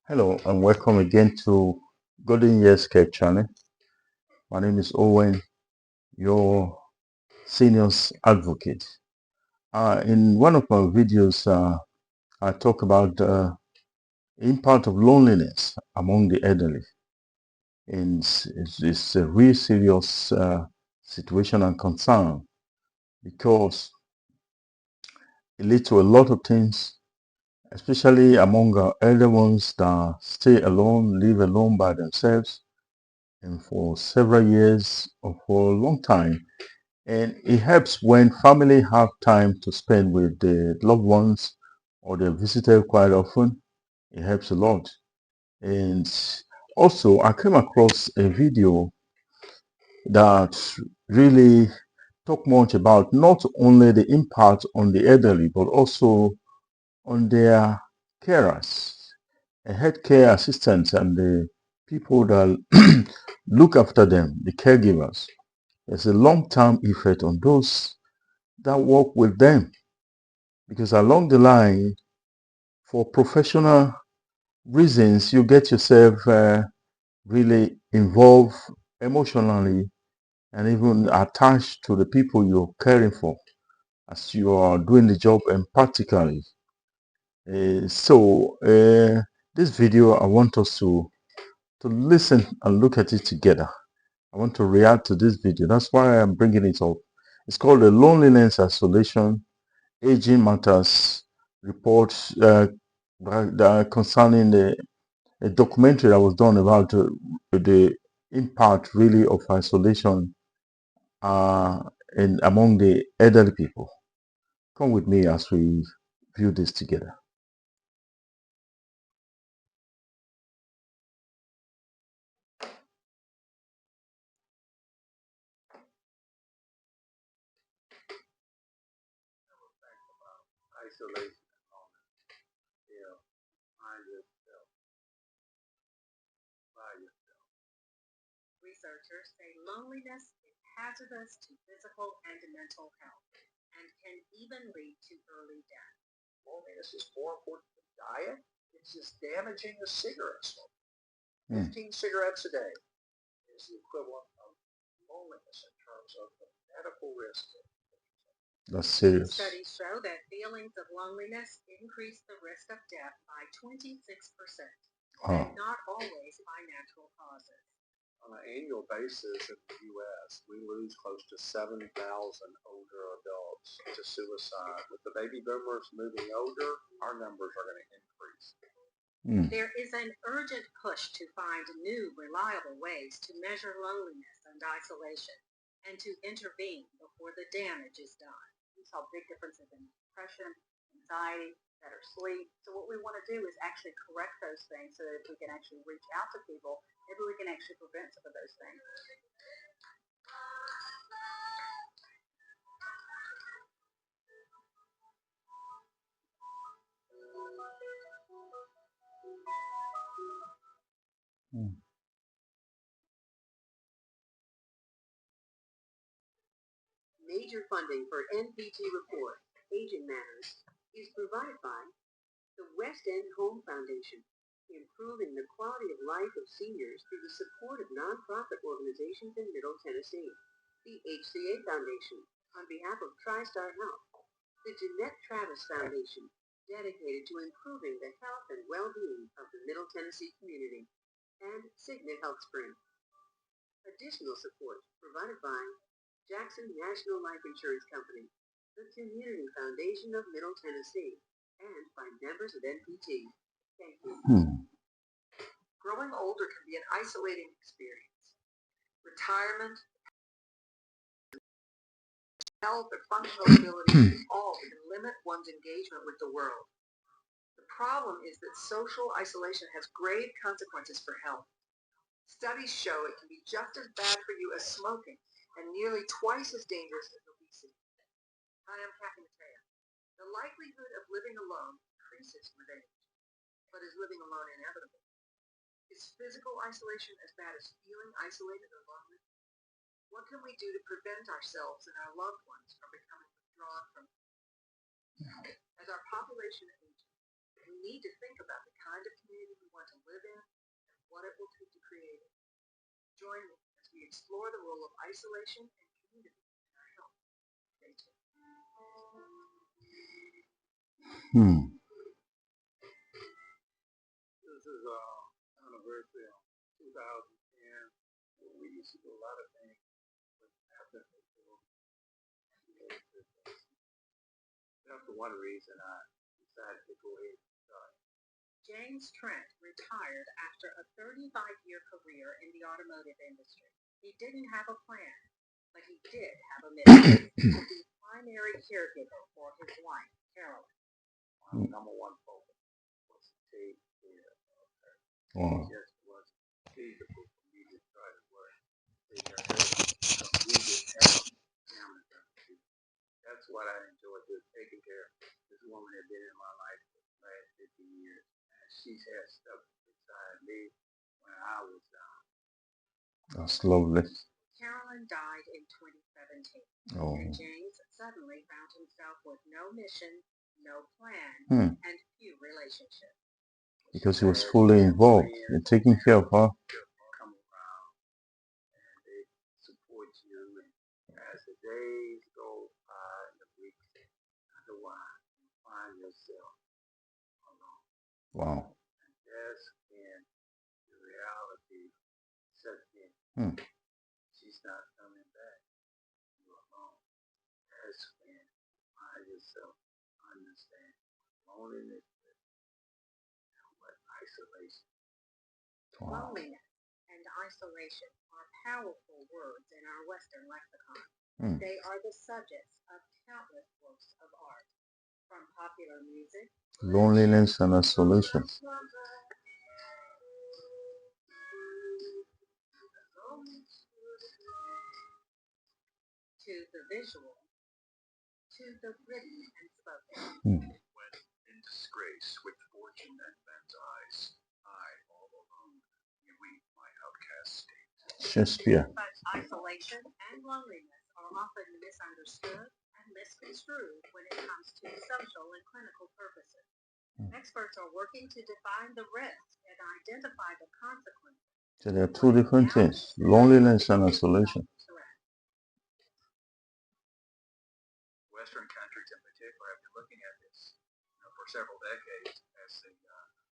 Hello and welcome again to Golden Years Care Channel. My name is Owen, your seniors advocate. In one of my videos, I talk about the impact of loneliness among the elderly. And it's a real serious situation and concern because it leads to a lot of things, especially among our elder ones that stay alone, live alone by themselves, and for several years or for a long time. And it helps when family have time to spend with the loved ones or they're visited quite often. It helps a lot. And also, I came across a video that really talked much about not only the impact on the elderly, but also on their carers, the healthcare assistants, and the people that look after them, the caregivers. There's a long-term effect on those that work with them because along the line, for professional reasons, you get yourself really involved emotionally and even attached to the people you're caring for as you are doing the job and practically. This video, I want us to listen and look at it together. I want to react to this video. That's why I'm bringing it up. It's called the Loneliness Isolation Aging Matters report concerning a documentary that was done about the impact really of isolation uh, among the elderly people. Come with me as we view this together. Isolation. Researchers say loneliness is hazardous to physical and mental health and can even lead to early death. Loneliness is more important than diet. It's as damaging as cigarette smoking. 15 cigarettes a day is the equivalent of loneliness in terms of the medical risk. That's serious. Studies show that feelings of loneliness increase the risk of death by 26%, and not always by natural causes. On an annual basis in the U.S., we lose close to 7,000 older adults to suicide. With the baby boomers moving older, our numbers are going to increase. There is an urgent push to find new, reliable ways to measure loneliness and isolation and to intervene before the damage is done. We saw big differences in depression, anxiety, better sleep. So what we want to do is actually correct those things so that if we can actually reach out to people, maybe we can actually prevent some of those things. Major funding for NPT report, Aging Matters, is provided by the West End Home Foundation, improving the quality of life of seniors through the support of nonprofit organizations in Middle Tennessee, the HCA Foundation, on behalf of TriStar Health, the Jeanette Travis Foundation, dedicated to improving the health and well-being of the Middle Tennessee community, and Cigna Health Spring. Additional support provided by Jackson National Life Insurance Company, the Community Foundation of Middle Tennessee, and by members of NPT. Thank you. Growing older can be an isolating experience. Retirement, health, or functional ability all can limit one's engagement with the world. The problem is that social isolation has grave consequences for health. Studies show it can be just as bad for you as smoking and nearly twice as dangerous as obesity. Hi, I'm Kathy Mattea. The likelihood of living alone increases with age, but is living alone inevitable? Is physical isolation as bad as feeling isolated or lonely? What can we do to prevent ourselves and our loved ones from becoming withdrawn from them? As our population ages, we need to think about the kind of community we want to what it will take to create it. Join me as we explore the role of isolation and community in our health. Stay tuned. This is anniversary of 2010. We used to do a lot of things, but after that's the one reason I decided to go ahead and start. James Trent retired after a 35-year career in the automotive industry. He didn't have a plan, but he did have a mission to be primary caregiver for his wife, Carolyn. My number one focus was to take care of her. Wow. It just was feasible for me to try to work. We didn't have family. That's what I enjoyed doing, taking care of. This woman had been in my life for the last 50 years, and she's had stuff beside me when I was down. That's lovely. Carolyn died in 2017, and James suddenly found himself with no mission, no plan, and few relationships. Because he was fully involved in taking care of her. Come around, and they support you, and as the days go by, the weeks go by, you find yourself alone. Wow. And that's when the reality sets in. She's not coming back. You're alone. That's when you find yourself understand loneliness and what isolation. Wow. Loneliness and isolation are powerful words in our Western lexicon. They are the subjects of countless works of art, from popular music, Loneliness and isolation. to the visual, to the written and spoken. When in disgrace with fortune and men's eyes, I all alone, you weep my outcast state. Shakespeare. But isolation and loneliness are often misunderstood and misconstrued when it comes to social and clinical purposes. Experts are working to define the risk and identify the consequences. So there are two different things, loneliness and isolation. Western countries in particular have been looking at this for several decades as the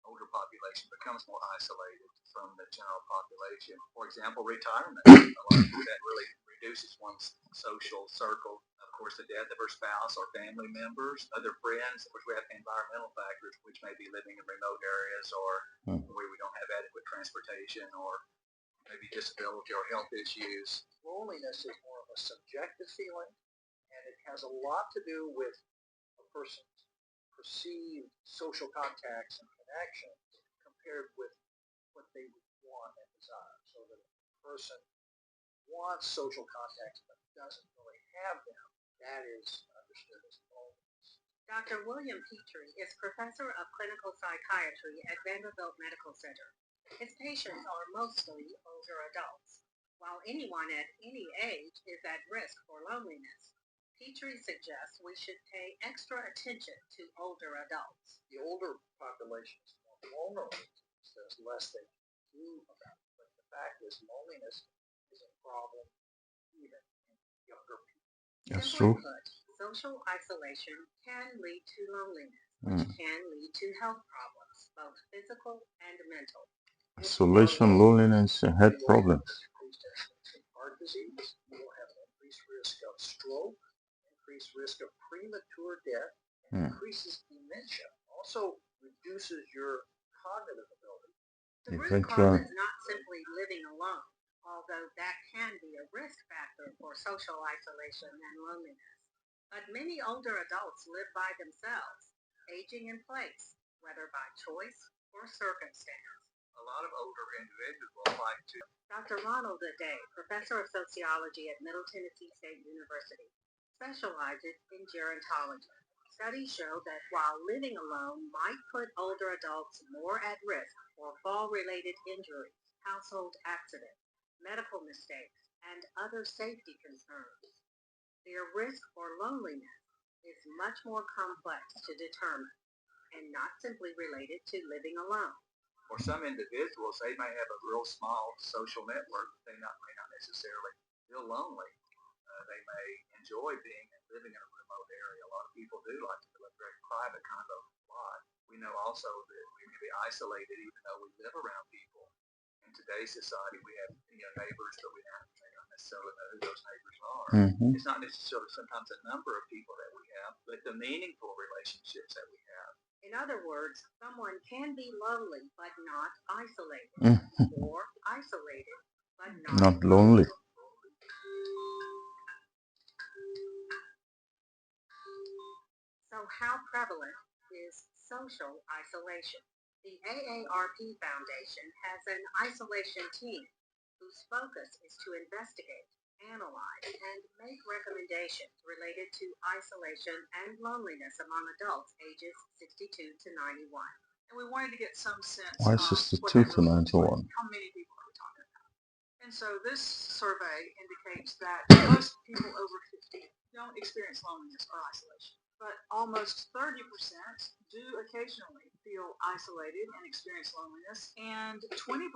older population becomes more isolated from the general population. For example, retirement. A lot of that really reduces one's social circle. Of course, the death of her spouse or family members, other friends. Of course, we have environmental factors, which may be living in remote areas or where we don't have adequate transportation or maybe disability or health issues. Loneliness is more of a subjective feeling, and it has a lot to do with a person's perceived social contacts and connections compared with what they would want and desire. So that if a person wants social contacts but doesn't really have them, that is understood as loneliness. Dr. William Petrie is professor of clinical psychiatry at Vanderbilt Medical Center. His patients are mostly older adults. While anyone at any age is at risk for loneliness, Petrie suggests we should pay extra attention to older adults. The older population is more vulnerable. There's less they can do about it. But the fact is, loneliness is a problem even in younger people. That's Simply true. put, social isolation can lead to loneliness, which can lead to health problems, both physical and mental. Isolation, loneliness, and health problems. Heart disease, you will have an increased risk of stroke, increased risk of premature death, and increases dementia. Also reduces your cognitive ability. The root cause is not simply living alone, although that can be a risk factor for social isolation and loneliness. But many older adults live by themselves, aging in place, whether by choice or circumstance. A lot of older individuals will like to. Dr. Ronald Day, professor of sociology at Middle Tennessee State University, specializes in gerontology. Studies show that while living alone might put older adults more at risk for fall-related injuries, household accidents, medical mistakes, and other safety concerns, their risk for loneliness is much more complex to determine and not simply related to living alone. Or some individuals, they may have a real small social network, but may not necessarily feel lonely. They may enjoy being and living in a remote area. A lot of people do like to live a very private kind of life. We know also that we may be isolated even though we live around people. In today's society, we have neighbors, but we don't necessarily know who those neighbors are. It's not necessarily sometimes a number of people that we have, but the meaningful relationships that we have. In other words, someone can be lonely but not isolated, or isolated but not lonely. So how prevalent is social isolation? The AARP Foundation has an isolation team whose focus is to investigate, analyze, and make recommendations related to isolation and loneliness among adults ages 62 to 91. And we wanted to get some sense Why of 62 to 91? How many people are we talking about? And so this survey indicates that most people over 50 don't experience loneliness or isolation, but almost 30% do occasionally feel isolated and experience loneliness, and 20%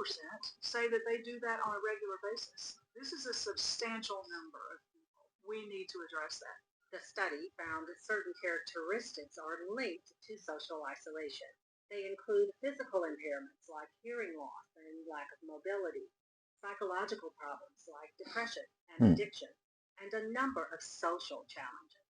say that they do that on a regular basis. This is a substantial number of people. We need to address that. The study found that certain characteristics are linked to social isolation. They include physical impairments like hearing loss and lack of mobility, psychological problems like depression and addiction, and a number of social challenges.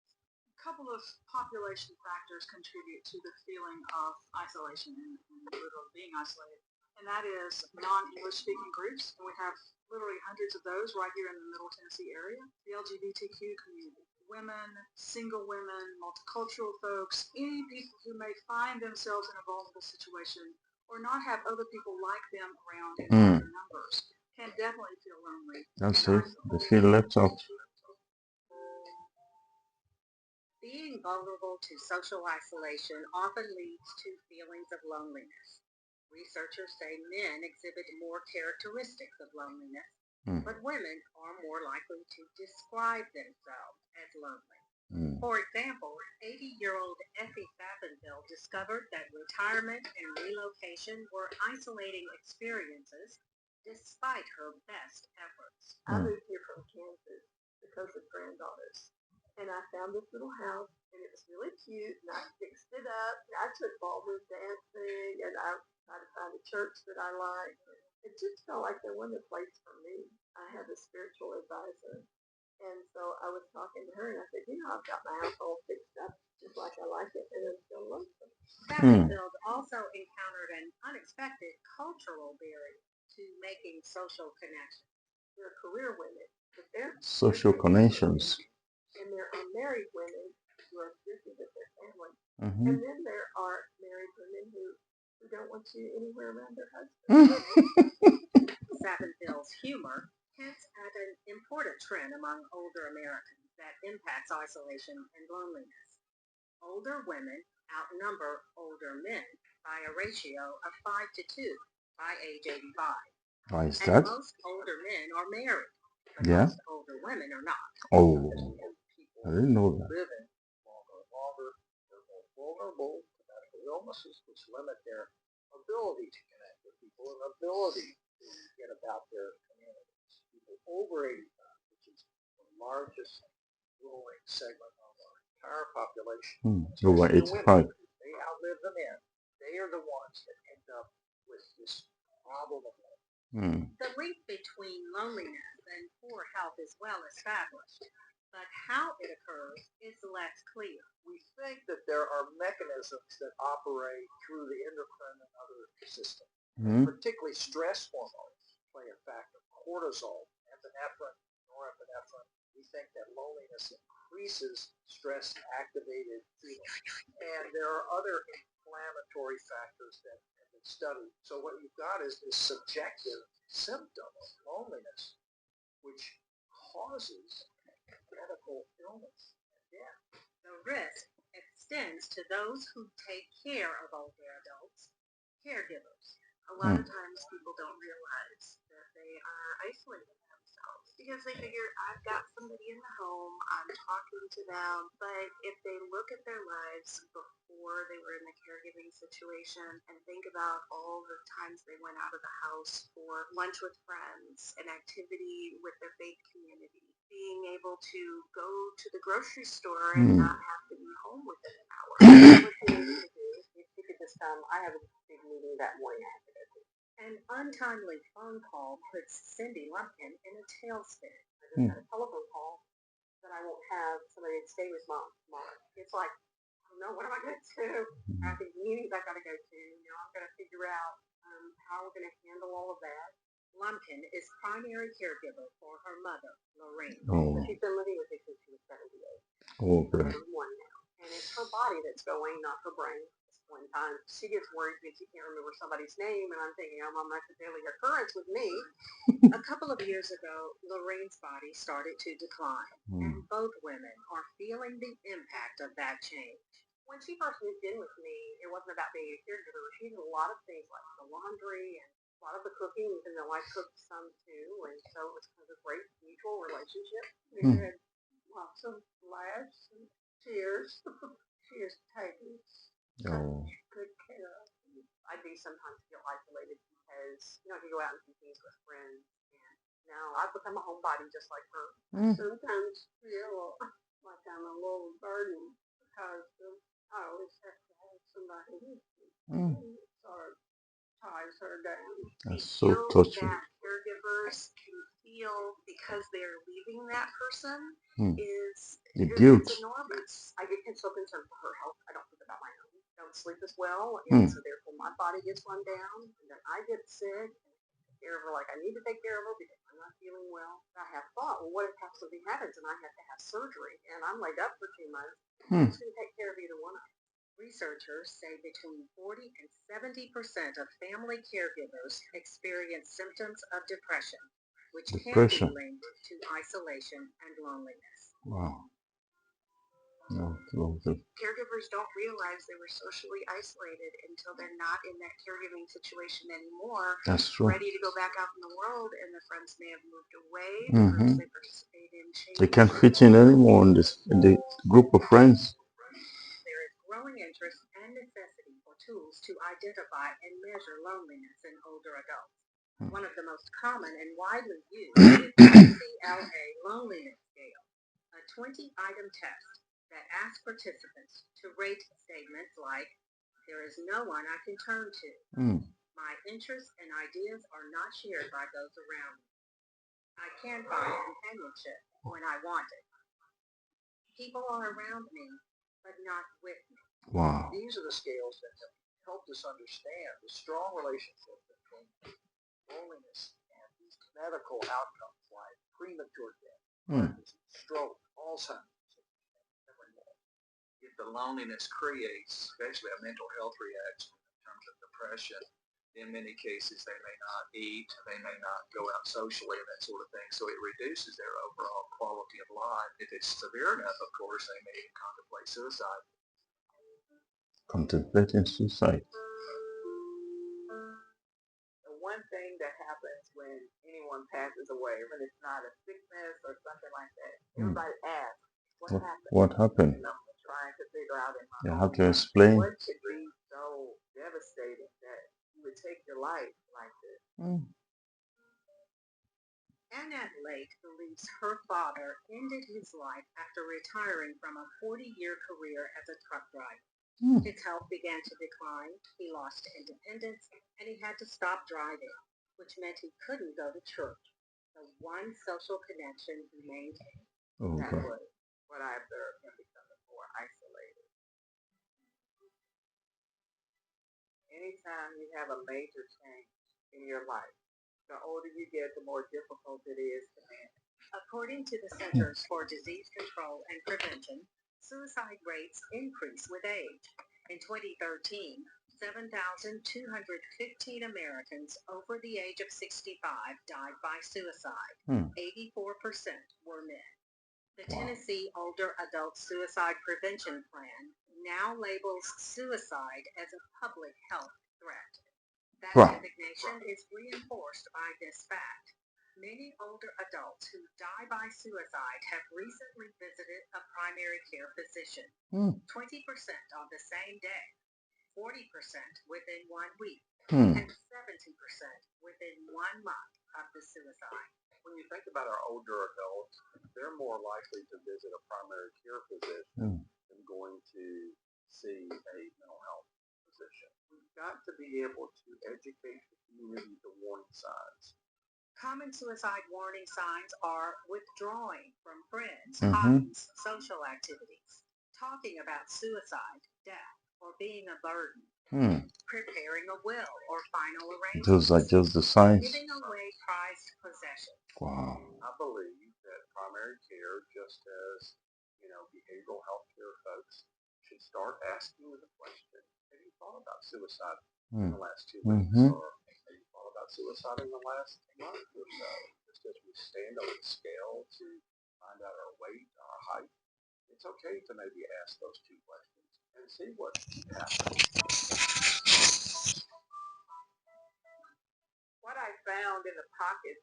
A couple of population factors contribute to the feeling of isolation and literally being isolated, and that is non-English speaking groups. And we have literally hundreds of those right here in the Middle Tennessee area. The LGBTQ community, women, single women, multicultural folks, any people who may find themselves in a vulnerable situation or not have other people like them around in larger numbers can definitely feel lonely. That's it. They feel left out. Being vulnerable to social isolation often leads to feelings of loneliness. Researchers say men exhibit more characteristics of loneliness, but women are more likely to describe themselves as lonely. For example, 80-year-old Effie Sappenville discovered that retirement and relocation were isolating experiences despite her best efforts. I moved here from Kansas because of granddaughters. And I found this little house, and it was really cute, and I fixed it up. I took ballroom dancing, and I tried to find a church that I liked. It just felt like there wasn't a place for me. I had a spiritual advisor, and so I was talking to her, and I said, I've got my house all fixed up just like I like it, and I'm still lonesome. Sappenville also encountered an unexpected cultural barrier to making social connections. They're career women, but they're social connections. And there are married women who are busy with their family. And then there are married women who don't want you anywhere around their husband. Sappenville's humor hints at an important trend among older Americans that impacts isolation and loneliness. Older women outnumber older men by a ratio of 5 to 2 by age 85. Why is and that? most older men are married, but Yeah. most older women are not. Oh, I didn't know that. Living longer, they're more vulnerable to medical illnesses, which limit their ability to connect with people and ability to get about their communities. People over 85, which is the largest growing segment of our entire population. Over 85. They outlive the men. They are the ones that end up with this problem of loneliness. The link between loneliness and poor health is well established, but how it occurs is less clear. We think that there are mechanisms that operate through the endocrine and other systems. Particularly stress hormones play a factor. Cortisol, epinephrine, norepinephrine. We think that loneliness increases stress-activated feelings. And there are other inflammatory factors that have been studied. So what you've got is this subjective symptom of loneliness, which causes medical illness and death. The risk extends to those who take care of older adults, caregivers. A lot of times people don't realize that they are isolating outcomes because they figure I've got somebody in the home, I'm talking to them, but if they look at their lives before they were in the caregiving situation and think about all the times they went out of the house for lunch with friends, an activity with their faith community, being able to go to the grocery store and not have to be home within an hour. What you need to do is if you could just I have a big meeting that morning I have to go to. An untimely phone call puts Cindy Lumpkin in a tailspin. I just had a telephone call that I won't have somebody to stay with mom tomorrow. It's like, I don't know, what am I going to do? I have these meetings I got to go to. You know, I'm going to figure out how we're going to handle all of that. Lumpkin is primary caregiver for her mother, Lorraine. So she's been living with me since she was 78. Okay. 71 now. And it's her body that's going, not her brain. One time she gets worried because she can't remember somebody's name, and I'm thinking, oh, mom, that's a daily occurrence with me. A couple of years ago, Lorraine's body started to decline, and both women are feeling the impact of that change. When she first moved in with me, it wasn't about being a caregiver. She did a lot of things like the laundry and a lot of the cooking, even though I cooked some too, and so it was kind of a great mutual relationship. We had lots of laughs and tears. She is taking good care of me. I do sometimes feel isolated because, you know, you go out and do things with friends, and now I've become a homebody just like her. Sometimes feel like I'm a little burden because I always have to have somebody with me. Or ties her down. That's so touching. That caregivers can feel because they're leaving that person is the guilt. It's enormous. I get so concerned for her health. I don't think about my own. Don't sleep as well, and so therefore my body gets run down, and then I get sick. And care of her like I need to take care of her because I'm not feeling well. I have thought, well, what if something happens and I have to have surgery and I'm laid up for 2 months? Who's going to take care of either one of us? Researchers say between 40 and 70% of family caregivers experience symptoms of depression, which can be linked to isolation and loneliness. Wow. Caregivers don't realize they were socially isolated until they're not in that caregiving situation anymore. That's true. Ready to go back out in the world, and the friends may have moved away. The groups they participate in change. They can't fit in anymore in the group of friends. There is growing interest and necessity for tools to identify and measure loneliness in older adults. One of the most common and widely used is the CLA Loneliness Scale, a 20-item test that asks participants to rate statements like, there is no one I can turn to. My interests and ideas are not shared by those around me. I can find companionship when I want it. People are around me, but not with me. Wow. These are the scales that have helped us understand the strong relationship between loneliness and these medical outcomes like premature death, stroke, Alzheimer's. If the loneliness creates, especially a mental health reaction in terms of depression, in many cases they may not eat, they may not go out socially and that sort of thing. So it reduces their overall quality of life. If it's severe enough, of course, they may even contemplate suicide. Contemplating suicide. The one thing that happens when anyone passes away, when it's not a sickness or something like that, everybody asks, what happened? What happened? And I'm trying to figure out in my You have to explain. what could be so devastating that you would take your life like this. Annette Lake believes her father ended his life after retiring from a 40-year career as a truck driver. His health began to decline, he lost independence, and he had to stop driving, which meant he couldn't go to church, the one social connection he maintained. That was what I observed him becoming more isolated. Anytime you have a major change in your life, the older you get, the more difficult it is to manage. According to the Centers for Disease Control and Prevention, suicide rates increase with age. In 2013, 7,215 Americans over the age of 65 died by suicide. 84% were men. The Tennessee Older Adult Suicide Prevention Plan now labels suicide as a public health threat. That designation is reinforced by this fact. Many older adults who die by suicide have recently visited a primary care physician. 20% on the same day, 40% within 1 week, and 70% within 1 month of the suicide. When you think about our older adults, they're more likely to visit a primary care physician than going to see a mental health physician. We've got to be able to educate the community the warning signs. Common suicide warning signs are withdrawing from friends, hobbies, social activities, talking about suicide, death, or being a burden, preparing a will or final arrangements. Those are just the signs. Giving away prized possessions. Wow. I believe that primary care, just as behavioral health care folks, should start asking the question: have you thought about suicide in the last 2 weeks, or have you thought about suicide in the last month or so? Just as we stand on the scale to find out our weight, our height, it's okay to maybe ask those 2 questions and see what happens. What I found in the pocket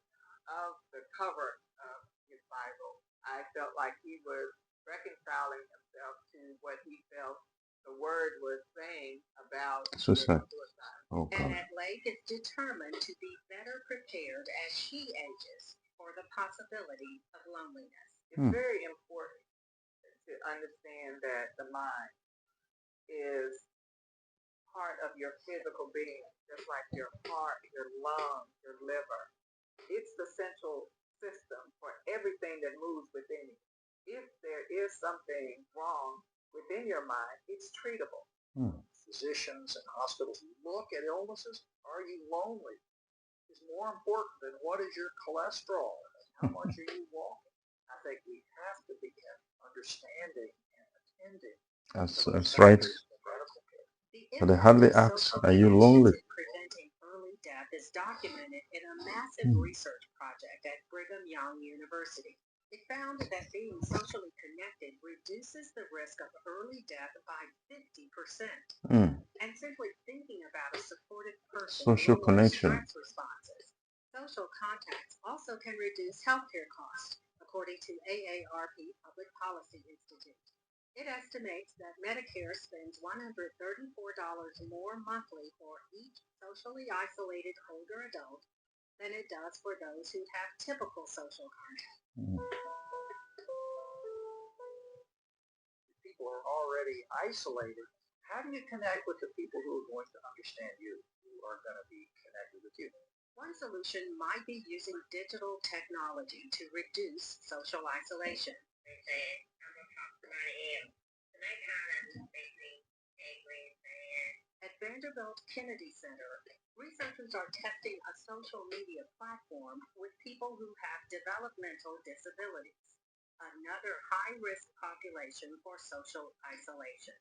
of the cover of his Bible, I felt like he was reconciling himself to what he felt the word was saying about Suicide. Oh, and that Lake is determined to be better prepared as she ages for the possibility of loneliness. It's very important to understand that the mind is part of your physical being, just like your heart, your lungs, your liver. It's the central system for everything that moves within you. If there is something wrong within your mind, it's treatable. Physicians and hospitals look at illnesses. Are you lonely? Is more important than what is your cholesterol and how much are you walking. I think we have to begin understanding and attending. That's right. But they hardly ask, are you lonely? Preventing early death is documented in a massive research project at Brigham Young University. It found that being socially connected reduces the risk of early death by 50%. And simply thinking about a supportive person Social connection. Stress responses. Social contacts also can reduce healthcare costs, according to AARP Public Policy Institute. It estimates that Medicare spends $134 more monthly for each socially isolated older adult than it does for those who have typical social contact. People are already isolated. How do you connect with the people who are going to understand you, who are going to be connected with you? One solution might be using digital technology to reduce social isolation. They say, I'm going to talk to my ear. Tonight, makes me angry and sad. At Vanderbilt Kennedy Center, researchers are testing a social media platform with people who have developmental disabilities, another high-risk population for social isolation.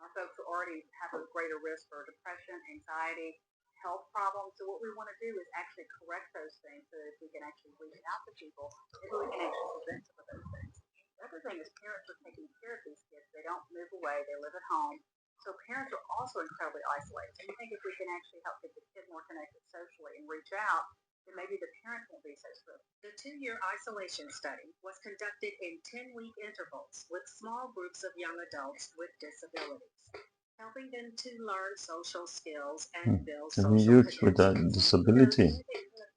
Our folks who already have a greater risk for depression, anxiety, health problems. So what we want to do is actually correct those things so that we can actually reach out to people and we can actually prevent some of those things. The other thing is parents are taking care of these kids. They don't move away. They live at home. So parents are also incredibly isolated. And I think if we can actually help get the kid more connected socially and reach out, then maybe the parents won't be so stressed. The 2-year isolation study was conducted in 10-week intervals with small groups of young adults with disabilities, helping them to learn social skills and build social youth with a connections. disability.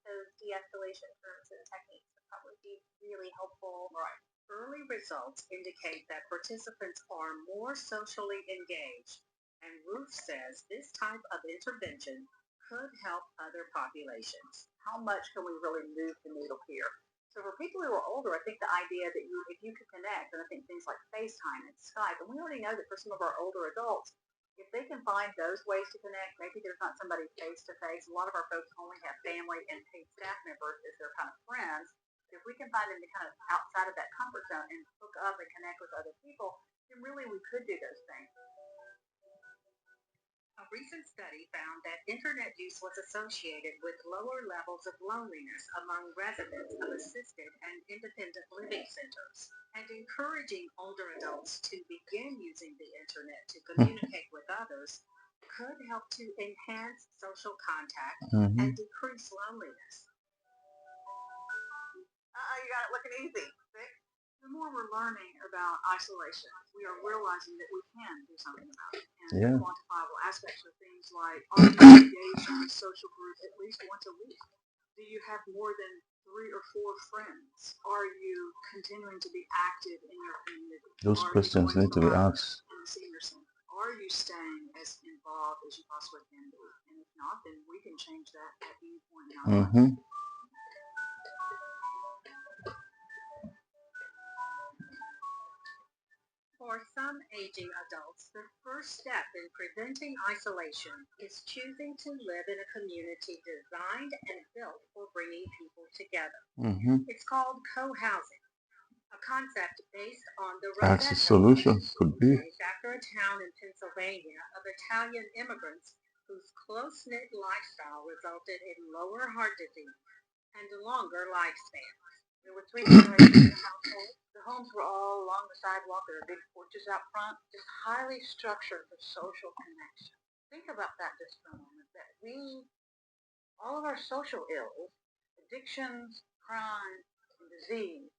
Those de-escalation terms and techniques would probably be really helpful. Right. Early results indicate that participants are more socially engaged, and Ruth says this type of intervention could help other populations. How much can we really move the needle here? So for people who are older, I think the idea that if you could connect, and I think things like FaceTime and Skype, and we already know that for some of our older adults, if they can find those ways to connect, maybe there's not somebody face to face. A lot of our folks only have family and paid staff members as their kind of friends. If we can find them to kind of outside of that comfort zone and hook up and connect with other people, then really we could do those things. A recent study found that internet use was associated with lower levels of loneliness among residents of assisted and independent living centers, and encouraging older adults to begin using the internet to communicate with others could help to enhance social contact and decrease loneliness. you got it looking easy. Vic? The more we're learning about isolation, we are realizing that we can do something about it. And quantifiable aspects are things like, are you engaged in a social group at least once a week? Do you have more than 3 or 4 friends? Are you continuing to be active in your community? Those questions need to be asked. In the senior center? Are you staying as involved as you possibly can be? And if not, then we can change that at any point in our life. For some aging adults, the first step in preventing isolation is choosing to live in a community designed and built for bringing people together. It's called co-housing, a concept based on the That's a solution, could be. Named after a town in Pennsylvania of Italian immigrants whose close-knit lifestyle resulted in lower heart disease and longer lifespans. There were 3 generations in the household. The homes were all along the sidewalk. There were big porches out front. Just highly structured for social connection. Think about that just for a moment. That all of our social ills, addictions, crime, and disease,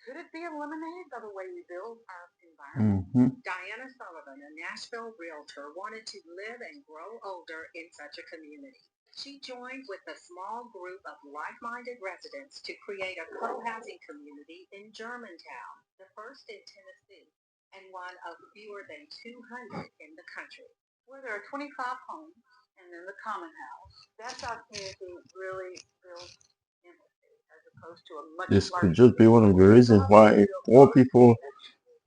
could it be eliminated by the way we build our environment? Diana Sullivan, a Nashville realtor, wanted to live and grow older in such a community. She joined with a small group of like-minded residents to create a co-housing community in Germantown, the first in Tennessee, and one of fewer than 200 in the country. Where there are 25 homes, and then the common house. That's our community really builds empathy, as opposed to a much This could just be one of the reasons why more people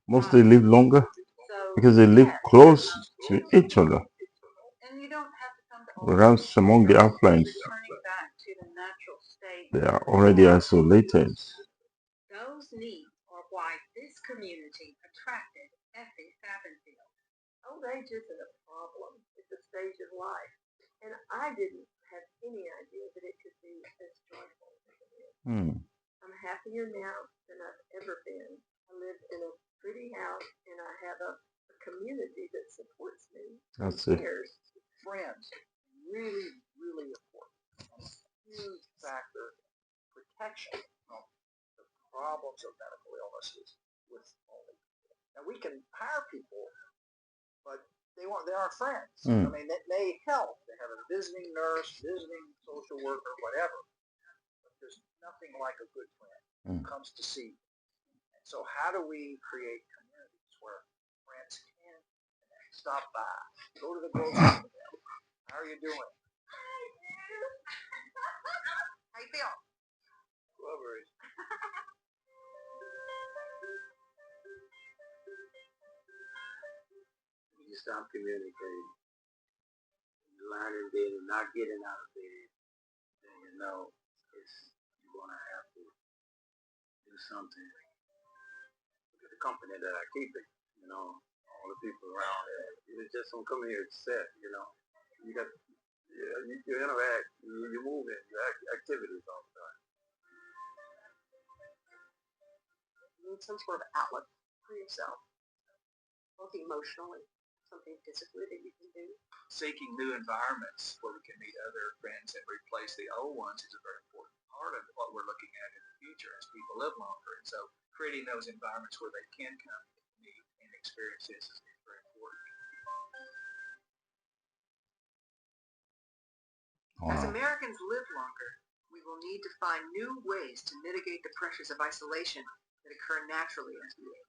mostly live longer, because they live close to each other. And you don't have to come to Whereas among the uplands, returning back to the natural state. they are already isolated. Those needs are why this community attracted Effie Sabenfield. Old age isn't a problem. It's a stage of life. And I didn't have any idea that it could be as joyful as it is. I'm happier now than I've ever been. I live in a pretty house and I have a community that supports me. That's it. Friends, really, really important. Huge factor. Protection from the problems of medical illnesses with only people. Now we can hire people, but they aren't friends. I mean, that may help. They have a visiting nurse, visiting social worker, whatever. But there's nothing like a good friend who comes to see you. And so how do we create communities where friends can connect, stop by, go to the grocery store? How are you doing? How you feel? Whoever is. You stop communicating, lying in bed and not getting out of bed, then you know you're going to have to do something. Look at the company that I keep it, all the people around there. You just don't come here to sit, You got, you interact, you move in, your activities all the time. You need some sort of outlet for yourself, both emotionally, something physically that you can do. Seeking new environments where we can meet other friends and replace the old ones is a very important part of what we're looking at in the future as people live longer. And so creating those environments where they can come and meet and experience this is very important. As Americans live longer, we will need to find new ways to mitigate the pressures of isolation that occur naturally as we age.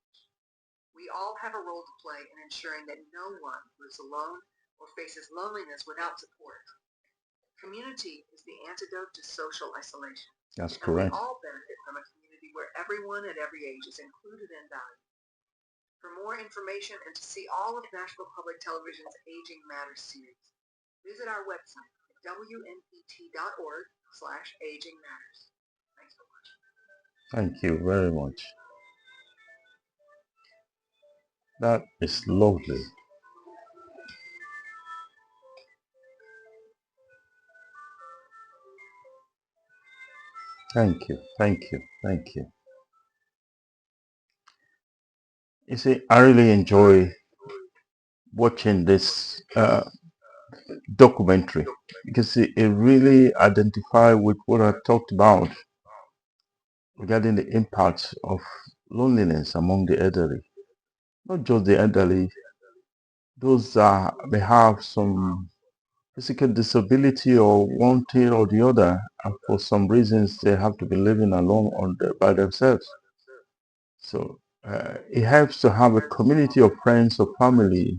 We all have a role to play in ensuring that no one lives alone or faces loneliness without support. Community is the antidote to social isolation. That's correct. And we all benefit from a community where everyone at every age is included and valued. For more information and to see all of Nashville Public Television's Aging Matters series, visit our website at wnpt.org/aging matters. Thanks for watching. Thank you very much. That is lovely. Thank you. You see, I really enjoy watching this documentary because it really identifies with what I talked about regarding the impact of loneliness among the elderly. Not just the elderly, those that may have some physical disability or one thing or the other, and for some reasons they have to be living alone by themselves. So it helps to have a community of friends or family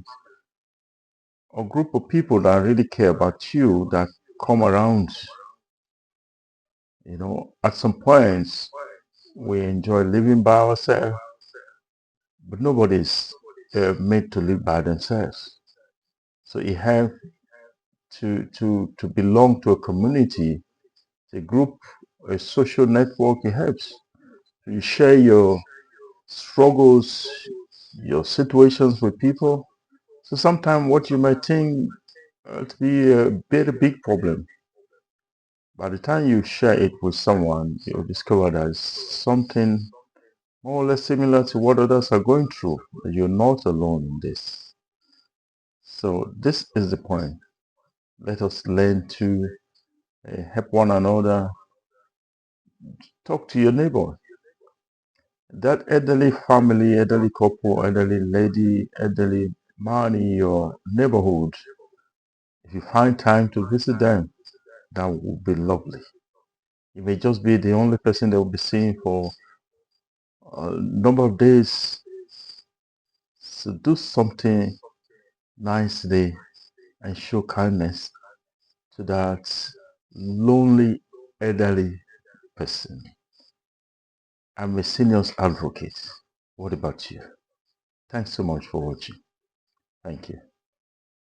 or group of people that really care about you that come around. At some points we enjoy living by ourselves, but nobody's made to live by themselves. So it helps to belong to a community, a group, a social network. It helps. You share your struggles, your situations with people. So sometimes what you might think to be a very big problem, by the time you share it with someone, you'll discover that it's something more or less similar to what others are going through. You're not alone in this. So this is the point. Let us learn to help one another. Talk to your neighbor. That elderly family, elderly couple, elderly lady, elderly man in your neighborhood, if you find time to visit them, that would be lovely. You may just be the only person they will be seeing for a number of days. So do something nicely and show kindness to that lonely elderly person. I'm a seniors advocate. What about you? Thanks so much for watching. Thank you.